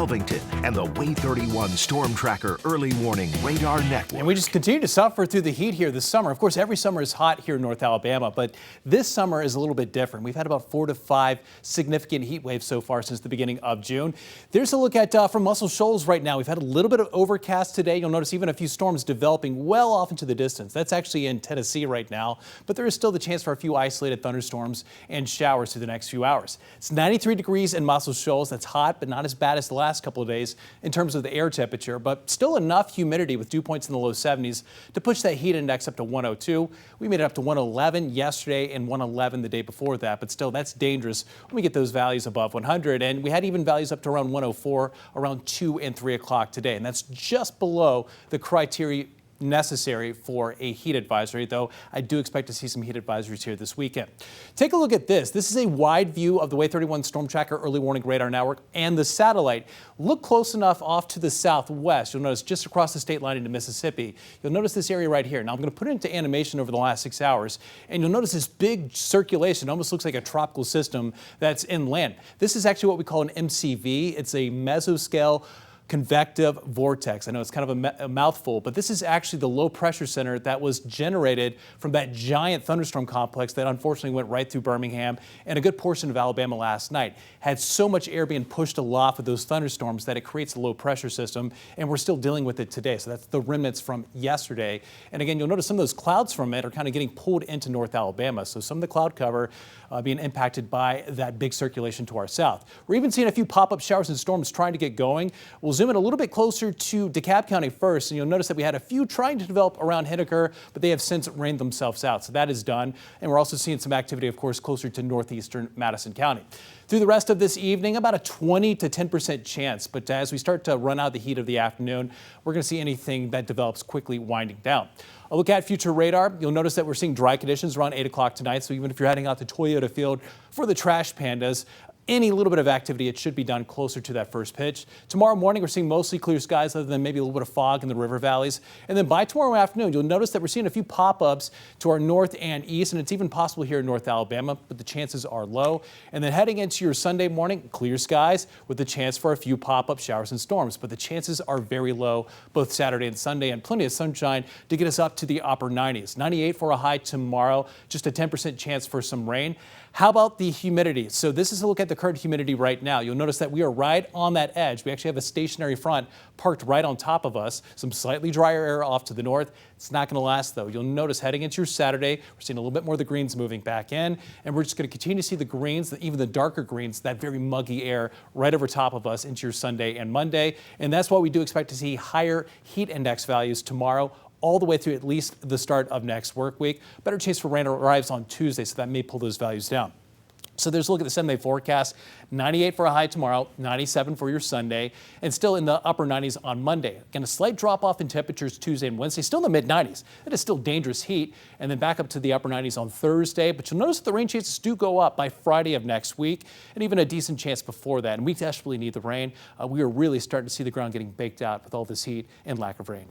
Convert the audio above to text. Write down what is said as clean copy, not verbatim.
Elvington and the Way 31 Storm Tracker Early Warning Radar Network. And we just continue to suffer through the heat here this summer. Of course, every summer is hot here in North Alabama, but this summer is a little bit different. We've had about 4 to 5 significant heat waves so far since the beginning of June. There's a look at from Muscle Shoals right now. We've had a little bit of overcast today. You'll notice even a few storms developing well off into the distance. That's actually in Tennessee right now, but there is still the chance for a few isolated thunderstorms and showers through the next few hours. It's 93 degrees in Muscle Shoals. That's hot, but not as bad as the last couple of days in terms of the air temperature, but still enough humidity with dew points in the low 70s to push that heat index up to 102. We made it up to 111 yesterday and 111 the day before that, but still that's dangerous when we get those values above 100. And we had even values up to around 104 around 2 and 3 o'clock today. And that's just below the criteria necessary for a heat advisory, though I do expect to see some heat advisories here this weekend. Take a look at this. This is a wide view of the Way 31 Storm Tracker Early Warning Radar Network and the satellite. Look close enough off to the southwest. You'll notice just across the state line into Mississippi. You'll notice this area right here. Now I'm going to put it into animation over the last 6 hours, and you'll notice this big circulation. It almost looks like a tropical system that's inland. This is actually what we call an MCV. It's a mesoscale convective vortex. I know it's kind of a mouthful, but this is actually the low pressure center that was generated from that giant thunderstorm complex that unfortunately went right through Birmingham and a good portion of Alabama last night. Had so much air being pushed aloft with those thunderstorms that it creates a low pressure system, and we're still dealing with it today. So that's the remnants from yesterday. And again, you'll notice some of those clouds from it are kind of getting pulled into North Alabama. So some of the cloud cover being impacted by that big circulation to our south. We're even seeing a few pop-up showers and storms trying to get going. We'll zoom in a little bit closer to DeKalb County first, and you'll notice that we had a few trying to develop around Henniker, but they have since rained themselves out. So that is done. And we're also seeing some activity, of course, closer to northeastern Madison County. Through the rest of this evening, about a 20 to 10% chance. But as we start to run out the heat of the afternoon, we're going to see anything that develops quickly winding down. A look at future radar. You'll notice that we're seeing dry conditions around 8 o'clock tonight. So even if you're heading out to Toyota Field for the trash pandas, any little bit of activity, it should be done closer to that first pitch. Tomorrow morning, we're seeing mostly clear skies other than maybe a little bit of fog in the river valleys. And then by tomorrow afternoon, you'll notice that we're seeing a few pop-ups to our north and east, and it's even possible here in North Alabama, but the chances are low. And then heading into your Sunday morning, clear skies with the chance for a few pop-up showers and storms, but the chances are very low both Saturday and Sunday, and plenty of sunshine to get us up to the upper 90s. 98 for a high tomorrow, just a 10% chance for some rain. How about the humidity? So this is a look at the current humidity right now. You'll notice that we are right on that edge. We actually have a stationary front parked right on top of us. Some slightly drier air off to the north. It's not going to last, though. You'll notice heading into your Saturday, we're seeing a little bit more of the greens moving back in, and we're just going to continue to see the greens, even the darker greens, that very muggy air right over top of us into your Sunday and Monday. And that's why we do expect to see higher heat index values tomorrow, all the way through at least the start of next work week. Better chance for rain arrives on Tuesday, so that may pull those values down. So there's a look at the 7-day forecast. 98 for a high tomorrow, 97 for your Sunday, and still in the upper 90s on Monday. Again, a slight drop off in temperatures Tuesday and Wednesday, still in the mid-90s. That is still dangerous heat, and then back up to the upper 90s on Thursday. But you'll notice that the rain chances do go up by Friday of next week, and even a decent chance before that. And we desperately need the rain. We are really starting to see the ground getting baked out with all this heat and lack of rain.